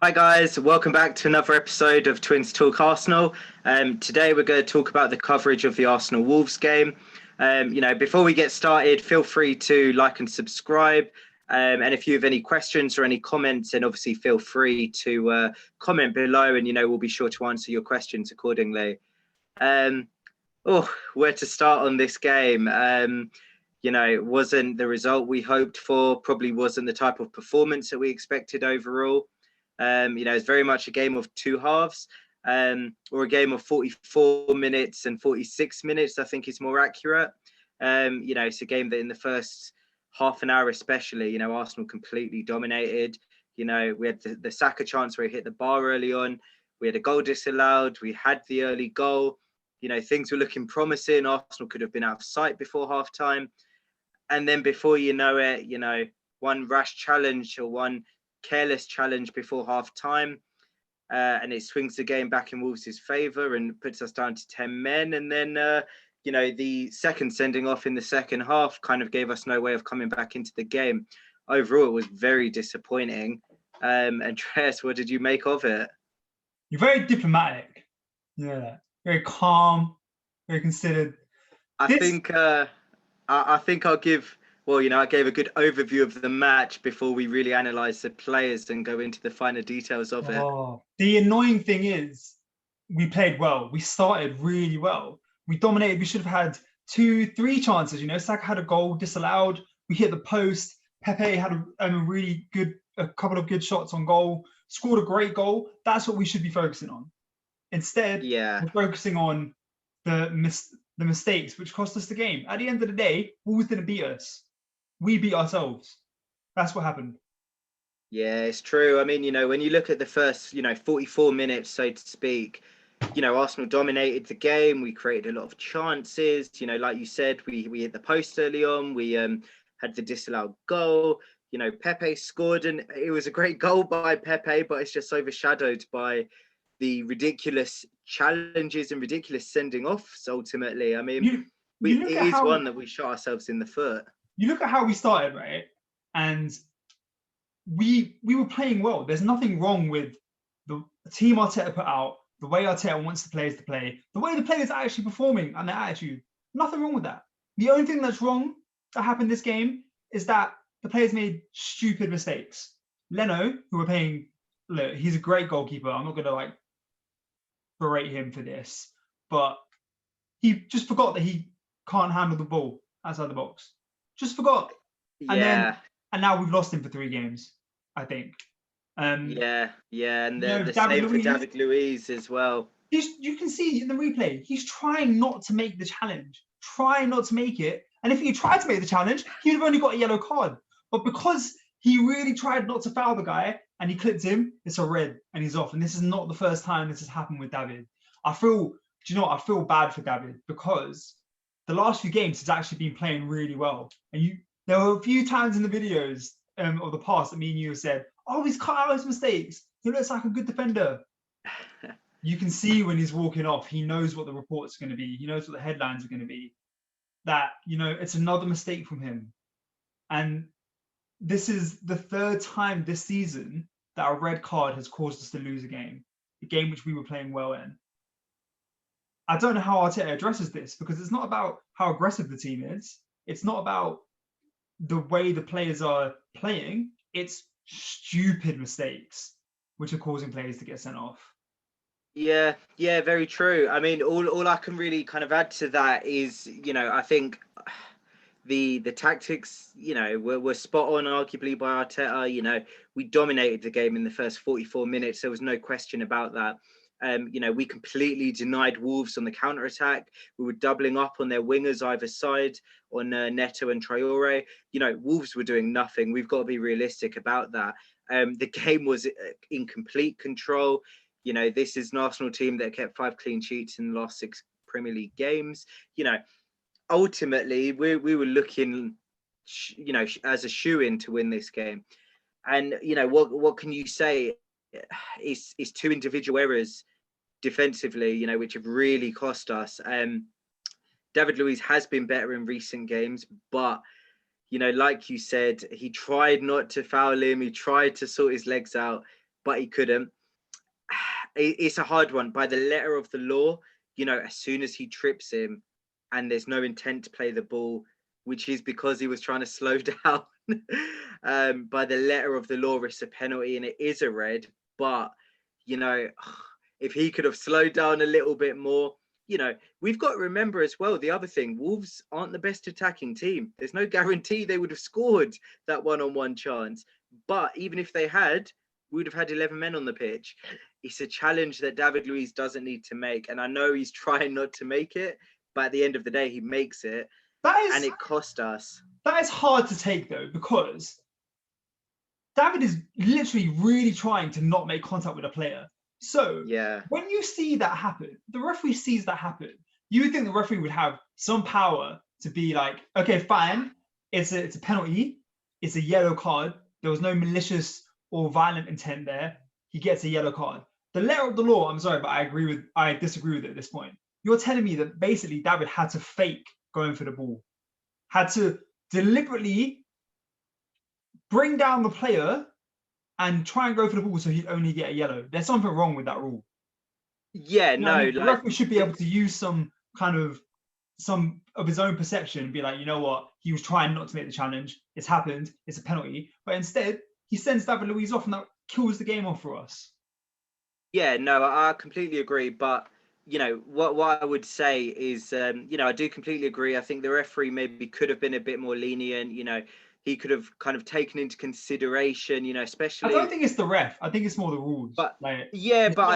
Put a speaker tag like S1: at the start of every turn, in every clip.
S1: Hi guys, welcome back to another episode of Twins Talk Arsenal. Today we're going to talk about the coverage of the Arsenal Wolves game. Before we get started, feel free to like and subscribe. And if you have any questions or any comments, then obviously feel free to comment below, and we'll be sure to answer your questions accordingly. Where to start on this game? It wasn't the result we hoped for. Probably wasn't the type of performance that we expected overall. It's very much a game of two halves, or a game of 44 minutes and 46 minutes, I think is more accurate. It's a game that in the first half an hour especially, Arsenal completely dominated. We had the Saka chance where he hit the bar early on. We had a goal disallowed. We had the early goal. Things were looking promising. Arsenal could have been out of sight before half time. And then before you know it, one rash challenge or one careless challenge before half time, and it swings the game back in Wolves' favour and puts us down to 10 men. And then, the second sending off in the second half kind of gave us no way of coming back into the game. Overall, it was very disappointing. Andreas, what did you make of it?
S2: You're very diplomatic. Yeah, very calm, very considered.
S1: I think I'll give. Well, I gave a good overview of the match before we really analyse the players and go into the finer details of it.
S2: The annoying thing is, we played well. We started really well. We dominated. We should have had 2-3 chances. Saka had a goal disallowed. We hit the post. Pepe had a couple of good shots on goal. Scored a great goal. That's what we should be focusing on. Instead, we're focusing on the mistakes, which cost us the game. At the end of the day, Wolves didn't beat us. We beat ourselves. That's what happened.
S1: Yeah, it's true. I mean, when you look at the first, 44 minutes, so to speak, Arsenal dominated the game. We created a lot of chances. Like you said, we hit the post early on. We had the disallowed goal. Pepe scored, and it was a great goal by Pepe, but it's just overshadowed by the ridiculous challenges and ridiculous sending offs. Ultimately, I mean, it is one that we shot ourselves in the foot.
S2: You look at how we started, right? And we were playing well. There's nothing wrong with the team Arteta put out, the way Arteta wants the players to play, the way the players are actually performing and their attitude. Nothing wrong with that. The only thing that's wrong that happened this game is that the players made stupid mistakes. Leno, who we're paying, look, he's a great goalkeeper. I'm not going to berate him for this, but he just forgot that he can't handle the ball outside the box. Just forgot. And now we've lost him for 3 games, I think.
S1: And the same for David Luiz as well.
S2: You can see in the replay, he's trying not to make the challenge, trying not to make it. And if he tried to make the challenge, he'd have only got a yellow card. But because he really tried not to foul the guy and he clipped him, it's a red and he's off. And this is not the first time this has happened with David. I feel bad for David because the last few games he's actually been playing really well. And there were a few times in the videos of the past that me and you have said, oh, he's cut out his mistakes. He looks like a good defender. You can see when he's walking off, he knows what the report's going to be. He knows what the headlines are going to be. That, it's another mistake from him. And this is the 3rd time this season that a red card has caused us to lose a game which we were playing well in. I don't know how Arteta addresses this because it's not about how aggressive the team is. It's not about the way the players are playing. It's stupid mistakes which are causing players to get sent off.
S1: Yeah, very true. I mean, all I can really kind of add to that is, I think the tactics, were spot on, arguably, by Arteta. We dominated the game in the first 44 minutes. There was no question about that. We completely denied Wolves on the counter-attack. We were doubling up on their wingers either side, on Neto and Traore. Wolves were doing nothing. We've got to be realistic about that. The game was in complete control. This is an Arsenal team that kept 5 clean sheets in the last 6 Premier League games. Ultimately, we were looking, as a shoe-in to win this game. And, what can you say? Is 2 individual errors defensively, which have really cost us. David Luiz has been better in recent games, but, like you said, he tried not to foul him. He tried to sort his legs out. but he couldn't. It's a hard one. By the letter of the law, as soon as he trips him and there's no intent to play the ball, which is because he was trying to slow down, by the letter of the law, it's a penalty and it is a red. But, if he could have slowed down a little bit more, we've got to remember as well, the other thing, Wolves aren't the best attacking team. There's no guarantee they would have scored that one-on-one chance. But even if they had, we would have had 11 men on the pitch. It's a challenge that David Luiz doesn't need to make. And I know he's trying not to make it, but at the end of the day, he makes it. And it cost us.
S2: That is hard to take, though, because David is literally really trying to not make contact with a player. So when you see that happen, the referee sees that happen, you would think the referee would have some power to be like, okay, fine, it's a penalty, it's a yellow card, there was no malicious or violent intent there, he gets a yellow card. The letter of the law, I'm sorry, but I disagree with it at this point. You're telling me that basically David had to fake going for the ball, had to deliberately bring down the player and try and go for the ball so he'd only get a yellow. There's something wrong with that rule.
S1: Yeah,
S2: the referee should be able to use some of his own perception and be like, you know what, he was trying not to make the challenge. It's happened. It's a penalty. But instead, he sends David Luiz off, and that kills the game off for us.
S1: Yeah, no, I completely agree. But what I would say is, I do completely agree. I think the referee maybe could have been a bit more lenient. He could have kind of taken into consideration, especially.
S2: I don't think it's the ref. I think it's more the rules.
S1: But I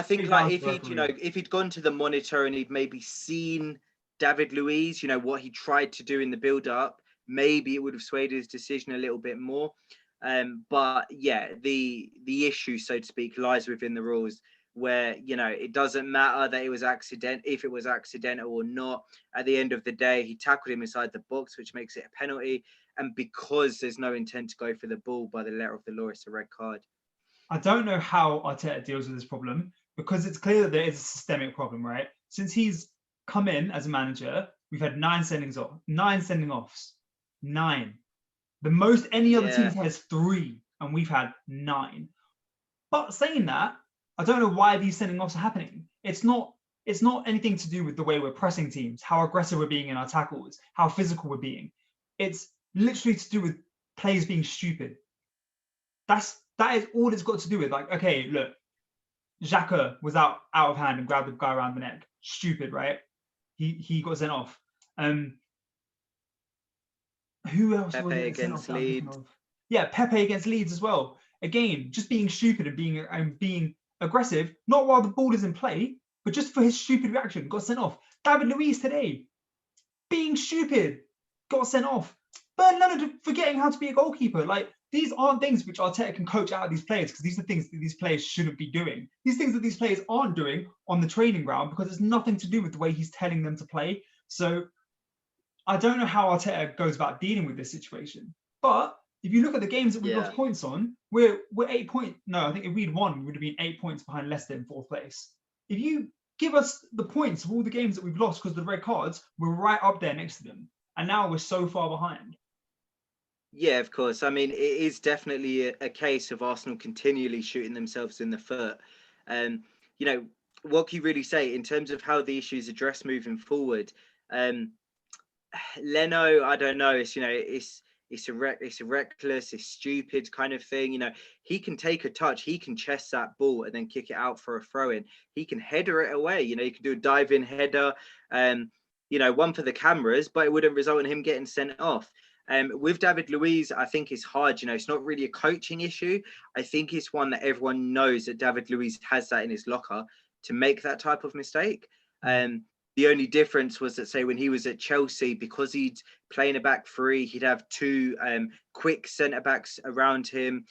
S1: think if he'd gone to the monitor and he'd maybe seen David Luiz, what he tried to do in the build-up, maybe it would have swayed his decision a little bit more. But yeah, the issue, so to speak, lies within the rules, where it doesn't matter that it was if it was accidental or not. At the end of the day, he tackled him inside the box, which makes it a penalty. And because there's no intent to go for the ball by the letter of the law, it's a red card.
S2: I don't know how Arteta deals with this problem, because it's clear that there is a systemic problem, right? Since he's come in as a manager, we've had 9 sending offs. 9. The most any other team has 3, and we've had 9. But saying that, I don't know why these sending offs are happening. It's not anything to do with the way we're pressing teams, how aggressive we're being in our tackles, how physical we're being. It's literally to do with players being stupid. That is all it's got to do with. Like, okay, look, Xhaka was out of hand and grabbed the guy around the neck. Stupid, right? He got sent off. Who else
S1: Pepe
S2: was it
S1: against Leeds?
S2: Yeah, Pepe against Leeds as well. Again, just being stupid and being aggressive, not while the ball is in play, but just for his stupid reaction, got sent off. David Luiz today, being stupid, got sent off. Bern Leonard forgetting how to be a goalkeeper. Like, these aren't things which Arteta can coach out of these players, because these are things that these players shouldn't be doing. These things that these players aren't doing on the training ground, because it's nothing to do with the way he's telling them to play. So I don't know how Arteta goes about dealing with this situation. But if you look at the games that we've lost points on, we're 8 points. No, I think if we'd won, we would have been 8 points behind Leicester in 4th place. If you give us the points of all the games that we've lost because of the red cards, we're right up there next to them. And now we're so far behind.
S1: Yeah, of course. I mean, it is definitely a case of Arsenal continually shooting themselves in the foot. What can you really say in terms of how the issue is addressed moving forward? Leno, I don't know. It's a reckless, it's stupid kind of thing. He can take a touch, he can chest that ball and then kick it out for a throw in. He can header it away. He can do a dive in header. One for the cameras, but it wouldn't result in him getting sent off. With David Luiz, I think it's hard. It's not really a coaching issue. I think it's one that everyone knows that David Luiz has that in his locker to make that type of mistake. The only difference was that, say, when he was at Chelsea, because he'd playing a back 3, he'd have 2 quick centre backs around him.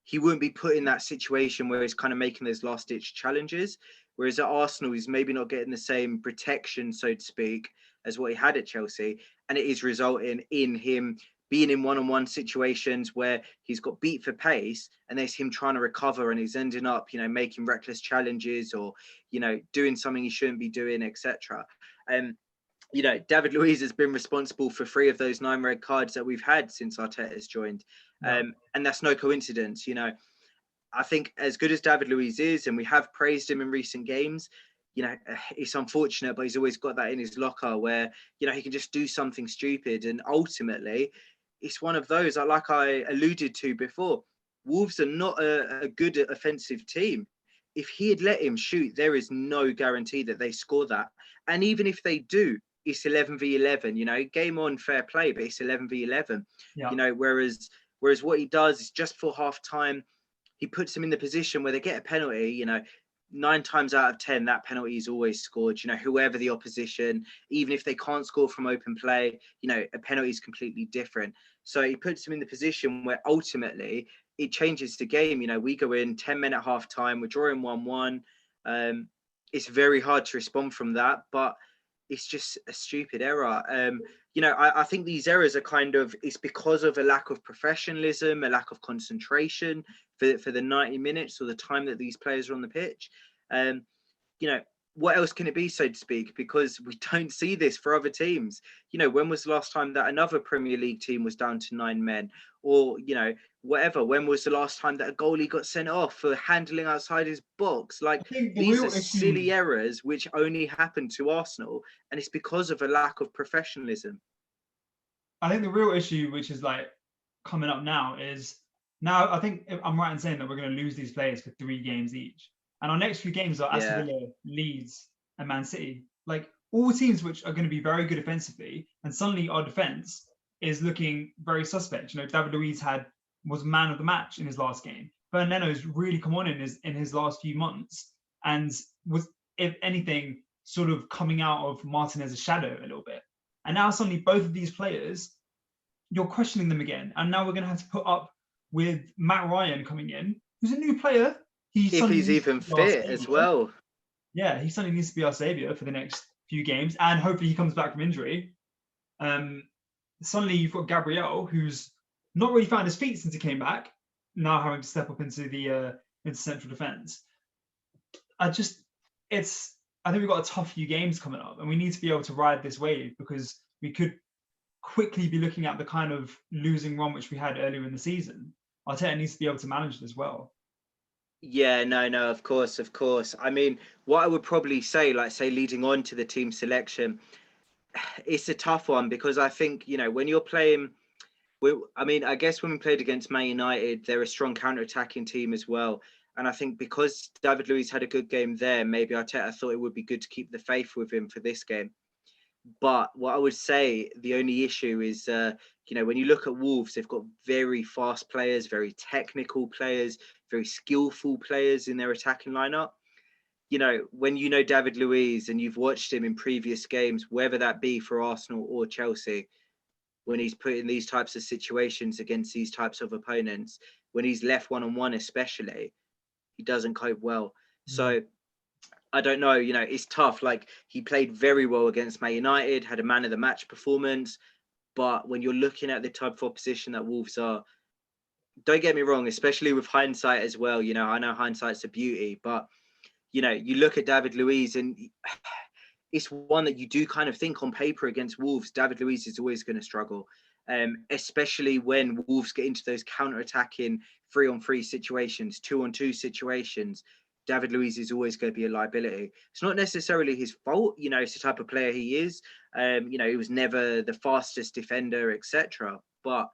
S1: He wouldn't be put in that situation where he's kind of making those last ditch challenges. Whereas at Arsenal, he's maybe not getting the same protection, so to speak, as what he had at Chelsea. And it is resulting in him being in one-on-one situations where he's got beat for pace and there's him trying to recover and he's ending up, making reckless challenges or, doing something he shouldn't be doing, etc. David Luiz has been responsible for 3 of those 9 red cards that we've had since Arteta's joined. And that's no coincidence. I think as good as David Luiz is, and we have praised him in recent games, you know, it's unfortunate, but he's always got that in his locker where, you know, he can just do something stupid. And ultimately, it's one of those, like I alluded to before, Wolves are not a good offensive team. If he had let him shoot, there is no guarantee that they score that. And even if they do, it's 11v11, you know, game on, fair play, but it's 11v11,
S2: Yeah.
S1: you know, whereas what he does is just for half time, he puts them in the position where they get a penalty, you know, 9 times out of 10, that penalty is always scored, you know, whoever the opposition, even if they can't score from open play, you know, a penalty is completely different. So he puts them in the position where ultimately it changes the game. You know, we go in 10-minute half time, we're drawing 1-1. It's very hard to respond from that, but it's just a stupid error. You know, I think these errors are kind of, it's because of a lack of professionalism, a lack of concentration for the 90 minutes or the time that these players are on the pitch. You know, what else can it be, so to speak? Because we don't see this for other teams. You know, when was the last time that another Premier League team was down to 9 men? Or, you know, whatever. When was the last time that a goalie got sent off for handling outside his box? Like, these are silly errors which only happen to Arsenal, and it's because of a lack of professionalism.
S2: I think the real issue, which is like coming up now, is now I think I'm right in saying that we're going to lose these players for 3 games each. And our next few games are Aston Villa, Leeds, and Man City. Like all teams which are going to be very good offensively, and suddenly our defense is looking very suspect. You know, David Luiz was man of the match in his last game. But Leno's really come on in his last few months and was, if anything, sort of coming out of Martinez's shadow a little bit. And now suddenly both of these players, you're questioning them again. And now we're going to have to put up with Matt Ryan coming in, who's a new player.
S1: If he's even fit as well.
S2: Yeah, he suddenly needs to be our saviour for the next few games. And hopefully he comes back from injury. Suddenly you've got Gabriel, who's not really found his feet since he came back, now having to step up into the into central defence. I think we've got a tough few games coming up, and we need to be able to ride this wave because we could quickly be looking at the kind of losing run which we had earlier in the season. Arteta needs to be able to manage it as well.
S1: Yeah, no, of course. I mean, what I would probably say, like say leading on to the team selection, it's a tough one because I think, you know, when you're playing, I guess when we played against Man United, they're a strong counter-attacking team as well. And I think because David Luiz had a good game there, maybe Arteta thought it would be good to keep the faith with him for this game. But what I would say, the only issue is, you know, when you look at Wolves, they've got very fast players, very technical players, very skillful players in their attacking lineup. You know, when you know David Luiz and you've watched him in previous games, whether that be for Arsenal or Chelsea, when he's put in these types of situations against these types of opponents, when he's left one-on-one especially, he doesn't cope well. So I don't know, you know, it's tough. Like he played very well against Man United, had a man of the match performance. But when you're looking at the type of opposition that Wolves are, don't get me wrong, especially with hindsight as well. You know, I know hindsight's a beauty, but, you know, you look at David Luiz and it's one that you do kind of think on paper against Wolves, David Luiz is always going to struggle, especially when Wolves get into those counter-attacking 3-on-3 situations, 2-on-2 situations. David Luiz is always going to be a liability. It's not necessarily his fault, you know, it's the type of player he is. You know, he was never the fastest defender, etc. But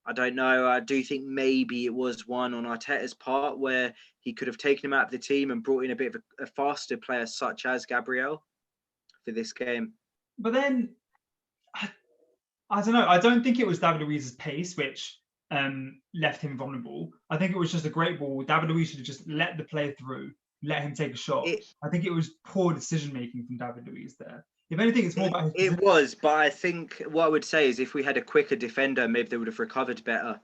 S1: I don't know. I do think maybe it was one on Arteta's part where he could have taken him out of the team and brought in a bit of a faster player such as Gabriel for this game.
S2: But then, I don't know. I don't think it was David Luiz's pace which left him vulnerable. I think it was just a great ball. David Luiz should have just let the player through, let him take a shot. I think it was poor decision-making from David Luiz there. If anything, it's more about his...
S1: It was, but I think what I would say is if we had a quicker defender, maybe they would have recovered better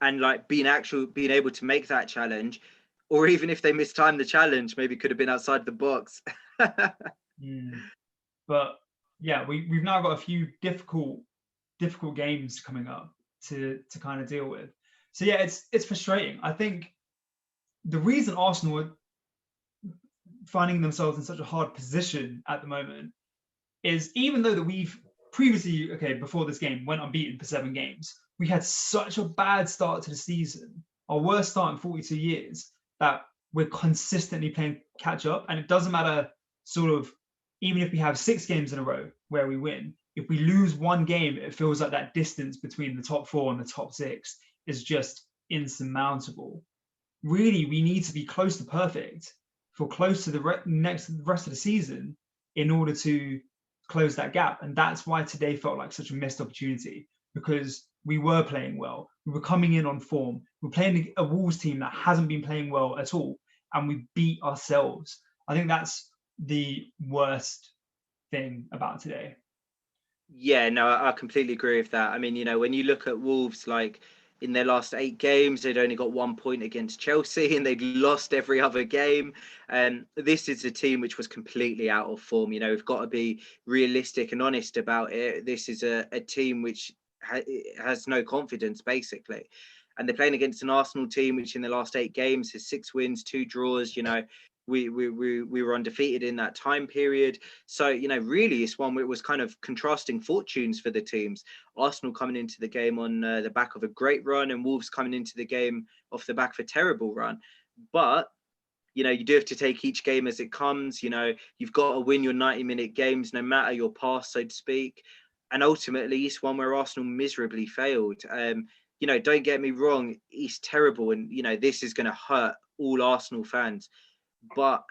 S1: and like being able to make that challenge, or even if they mistimed the challenge, maybe could have been outside the box.
S2: But yeah, we've now got a few difficult games coming up to kind of deal with. So yeah, it's frustrating. I think the reason Arsenal are finding themselves in such a hard position at the moment is even though that we've previously, before this game, went unbeaten for 7 games, we had such a bad start to the season our worst start in 42 years, that we're consistently playing catch up. And it doesn't matter sort of, even if we have 6 games in a row where we win, if we lose one game, it feels like that distance between the top 4 and the top 6 is just insurmountable. Really, we need to be close to perfect, for close to the rest of the season, in order to close that gap. And that's why today felt like such a missed opportunity, because we were playing well. We were coming in on form. We're playing a Wolves team that hasn't been playing well at all, and we beat ourselves. I think that's the worst thing about today.
S1: Yeah, no, I completely agree with that. I mean, you know, when you look at Wolves, like in their last 8 games, they'd only got 1 point against Chelsea, and they'd lost every other game. And this is a team which was completely out of form. You know, we've got to be realistic and honest about it. This is a team which has no confidence, basically. And they're playing against an Arsenal team which in the last 8 games has 6 wins, 2 draws. You know, we were undefeated in that time period. So, you know, really it's one where it was kind of contrasting fortunes for the teams. Arsenal coming into the game on the back of a great run, and Wolves coming into the game off the back of a terrible run. But, you know, you do have to take each game as it comes. You know, you've got to win your 90-minute games, no matter your past, so to speak. And ultimately, it's one where Arsenal miserably failed. You know, don't get me wrong, it's terrible. And, you know, this is going to hurt all Arsenal fans. But,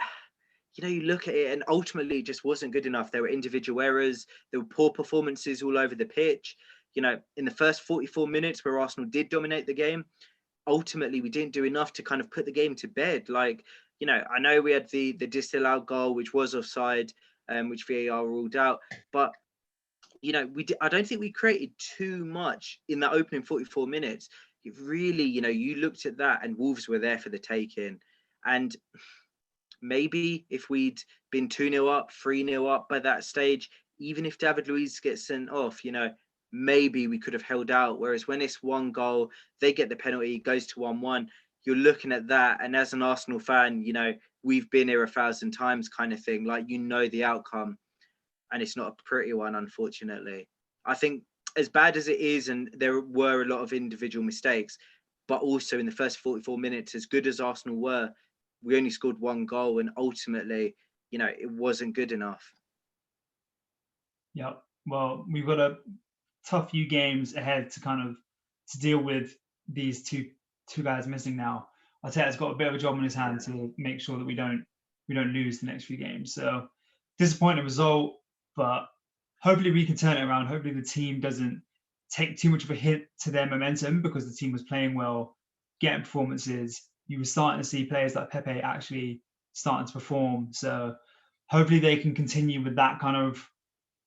S1: you know, you look at it and ultimately it just wasn't good enough. There were individual errors. There were poor performances all over the pitch. You know, in the first 44 minutes where Arsenal did dominate the game, ultimately we didn't do enough to kind of put the game to bed. Like, you know, I know we had the disallowed goal, which was offside, which VAR ruled out. But, you know, I don't think we created too much in that opening 44 minutes. It really, you know, you looked at that and Wolves were there for the taking. And maybe if we'd been 2-0 up, 3-0 up by that stage, even if David Luiz gets sent off, you know, maybe we could have held out. Whereas when it's 1 goal, they get the penalty, goes to 1-1. You're looking at that. And as an Arsenal fan, you know, we've been here 1,000 times kind of thing. Like, you know, the outcome. And it's not a pretty one, unfortunately. I think as bad as it is, and there were a lot of individual mistakes, but also in the first 44 minutes, as good as Arsenal were, we only scored 1 goal, and ultimately, you know, it wasn't good enough.
S2: Yeah, well, we've got a tough few games ahead to deal with these two guys missing now. Arteta's got a bit of a job on his hand to make sure that we don't lose the next few games. So disappointing result, but hopefully we can turn it around. Hopefully the team doesn't take too much of a hit to their momentum, because the team was playing well, getting performances. You were starting to see players like Pepe actually starting to perform. So hopefully they can continue with that kind of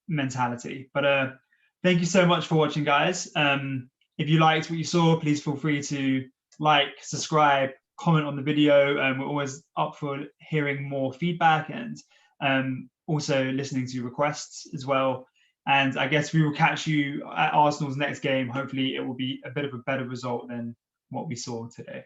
S2: mentality. But thank you so much for watching, guys. If you liked what you saw, please feel free to like, subscribe, comment on the video. We're always up for hearing more feedback and also listening to requests as well. And I guess we will catch you at Arsenal's next game. Hopefully it will be a bit of a better result than what we saw today.